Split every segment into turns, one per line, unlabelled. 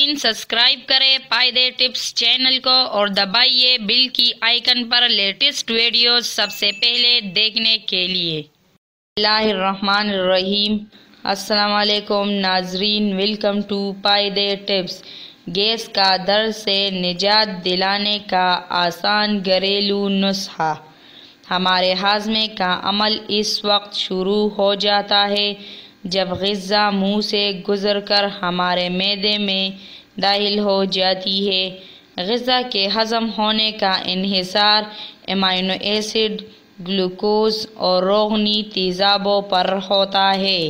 ناظرین سبسکرائب کریں فائدے ٹپس چینل کو اور دبائیے بیل کی آئیکن پر لیٹسٹ ویڈیوز سب سے پہلے دیکھنے کے لیے۔ بسم اللہ الرحمن الرحیم۔ السلام علیکم ناظرین، ویلکم ٹو فائدے ٹپس۔ گیس کا درد سے نجات دلانے کا آسان گھریلو نسخہ۔ ہمارے ہاضمے کا عمل اس وقت شروع ہو جاتا ہے جب غذا منہ سے گزر کر ہمارے معدے میں داخل ہو جاتی ہے۔ غذا کے ہضم ہونے کا انحصار امینو ایسڈ، گلوکوز اور روغنی تیزابوں پر ہوتا ہے۔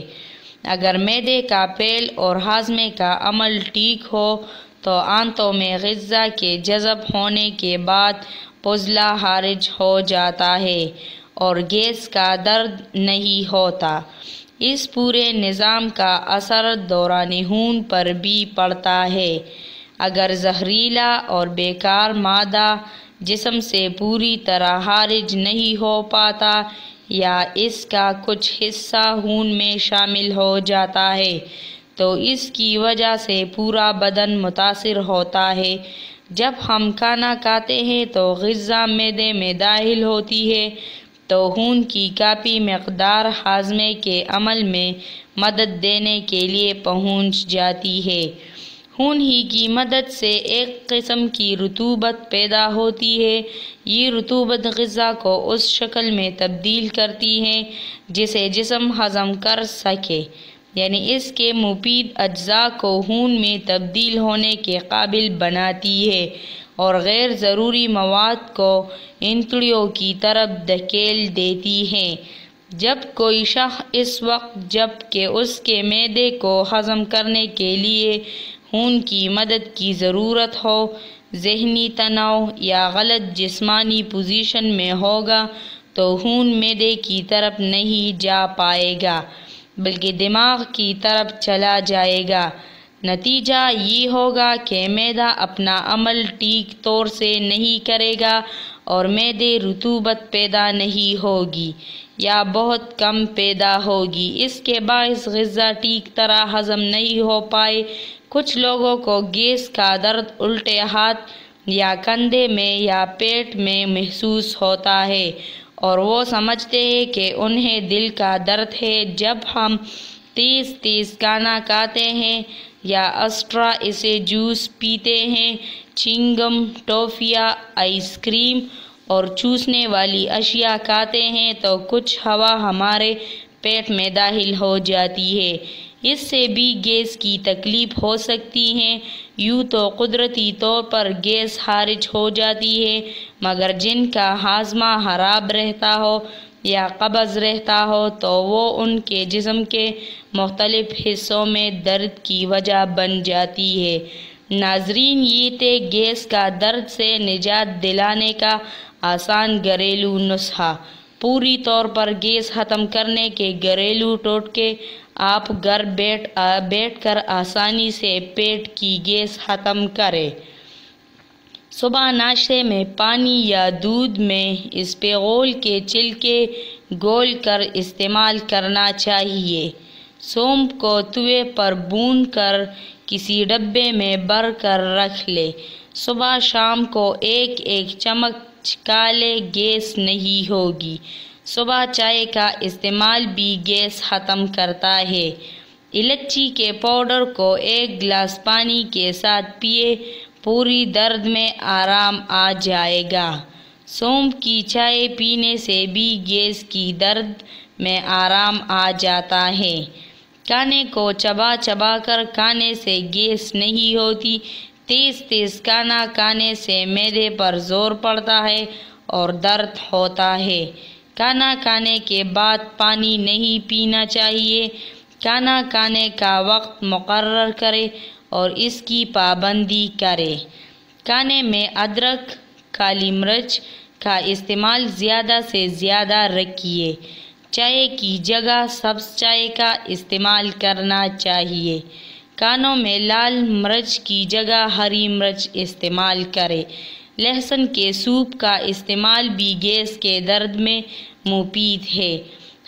اگر معدے کا فعل اور ہاضمے کا عمل ٹھیک ہو تو آنتوں میں غذا کے جذب ہونے کے بعد عضلہ خارج ہو جاتا ہے اور گیس کا درد نہیں ہوتا۔ اس پورے نظام کا اثر دوران خون پر بھی پڑتا ہے۔ اگر زہریلا اور بیکار مادہ جسم سے پوری طرح خارج نہیں ہو پاتا یا اس کا کچھ حصہ خون میں شامل ہو جاتا ہے تو اس کی وجہ سے پورا بدن متاثر ہوتا ہے۔ جب ہم کھانا کھاتے ہیں تو غذا معدے میں داخل ہوتی ہے تو خون کی کافی مقدار ہاضمے کے عمل میں مدد دینے کے لیے پہنچ جاتی ہے۔ خون ہی کی مدد سے ایک قسم کی رطوبت پیدا ہوتی ہے۔ یہ رطوبت غذا کو اس شکل میں تبدیل کرتی ہے جسے جسم ہضم کر سکے، یعنی اس کے مفید اجزاء کو خون میں تبدیل ہونے کے قابل بناتی ہے اور غیر ضروری مواد کو انتڑیوں کی طرف دھکیل دیتی ہے۔ جب کوئی شخص اس وقت جب کہ اس کے معدے کو ہضم کرنے کے لیے خون کی مدد کی ضرورت ہو، ذہنی تناؤ یا غلط جسمانی پوزیشن میں ہوگا تو خون معدے کی طرف نہیں جا پائے گا بلکہ دماغ کی طرف چلا جائے گا۔ نتیجہ یہ ہوگا کہ معدہ اپنا عمل ٹھیک طور سے نہیں کرے گا اور معدے رطوبت پیدا نہیں ہوگی یا بہت کم پیدا ہوگی۔ اس کے باعث غذا ٹھیک طرح ہضم نہیں ہو پائے۔ کچھ لوگوں کو گیس کا درد الٹے ہاتھ یا کندھے میں یا پیٹ میں محسوس ہوتا ہے اور وہ سمجھتے ہیں کہ انہیں دل کا درد ہے۔ جب ہم تیز کھانا کھاتے ہیں یا ایکسٹرا ایسڈ جوس پیتے ہیں، چنگم، ٹافیاں، آئس کریم اور چوسنے والی اشیاء کھاتے ہیں تو کچھ ہوا ہمارے پیٹ میں داخل ہو جاتی ہے۔ اس سے بھی گیس کی تکلیف ہو سکتی ہے۔ یوں تو قدرتی طور پر گیس خارج ہو جاتی ہے، مگر جن کا ہاضمہ خراب رہتا ہو یا قبض رہتا ہو تو وہ ان کے جسم کے مختلف حصوں میں درد کی وجہ بن جاتی ہے۔ ناظرین، یہ تھے گیس کا درد سے نجات دلانے کا آسان گھریلو نسخہ۔ پوری طور پر گیس ختم کرنے کے گھریلو ٹوٹکے۔ آپ گھر بیٹھ کر آسانی سے پیٹ کی گیس ختم کریں۔ صبح ناشتے میں پانی یا دودھ میں اسپغول کے چھلکے گھول کر استعمال کرنا چاہیے۔ سونف کو توے پر بھون کر کسی ڈبے میں بھر کر رکھ لیں۔ صبح شام کو ایک چمچ کھا لیں، گیس نہیں ہوگی۔ صبح چائے کا استعمال بھی گیس ختم کرتا ہے۔ الائچی کے پاؤڈر کو ایک گلاس پانی کے ساتھ پیئے، پوری درد میں آرام آ جائے گا۔ سونف کی چائے پینے سے بھی گیس کی درد میں آرام آ جاتا ہے۔ کھانے کو چبا کر کھانے سے گیس نہیں ہوتی۔ تیز کھانا کھانے سے معدے پر زور پڑتا ہے اور درد ہوتا ہے۔ کھانا کھانے کے بعد پانی نہیں پینا چاہیے۔ کھانا کھانے کا وقت مقرر کریں اور اس کی پابندی کریں۔ کھانے میں ادرک، کالی مرچ کا استعمال زیادہ سے زیادہ رکھیے۔ چائے کی جگہ سبز چائے کا استعمال کرنا چاہیے۔ کھانوں میں لال مرچ کی جگہ ہری مرچ استعمال کریں۔ لہسن کے سوپ کا استعمال بھی گیس کے درد میں مفید ہے۔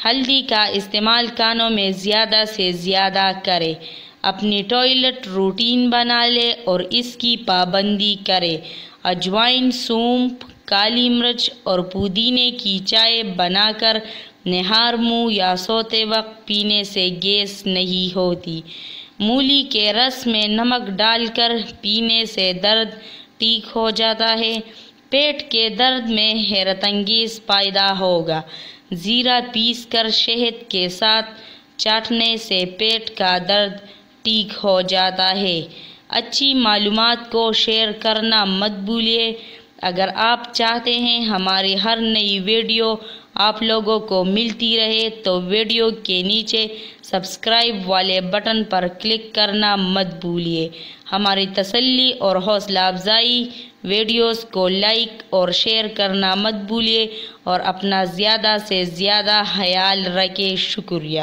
ہلدی کا استعمال کھانوں میں زیادہ سے زیادہ کریں۔ اپنی ٹوائلٹ روٹین بنا لے اور اس کی پابندی کرے۔ اجوائن، سونف، کالی مرچ اور پودینے کی چائے بنا کر نہار، منہ یا سوتے وقت پینے سے گیس نہیں ہوتی۔ مولی کے رس میں نمک ڈال کر پینے سے درد ٹھیک ہو جاتا ہے۔ پیٹ کے درد میں حیرت انگیز فائدہ ہوگا۔ زیرہ پیس کر شہد کے ساتھ چاٹنے سے پیٹ کا درد ٹھیک ہو جاتا ہے۔ اچھی معلومات کو شیئر کرنا مت بھولیے۔ اگر آپ چاہتے ہیں ہماری ہر نئی ویڈیو آپ لوگوں کو ملتی رہے تو ویڈیو کے نیچے سبسکرائب والے بٹن پر کلک کرنا مت بھولیے۔ ہماری تسلی اور حوصلہ افزائی ویڈیوز کو لائک اور شیئر کرنا مت بھولیے اور اپنا زیادہ سے زیادہ خیال رکھیں۔ شکریہ۔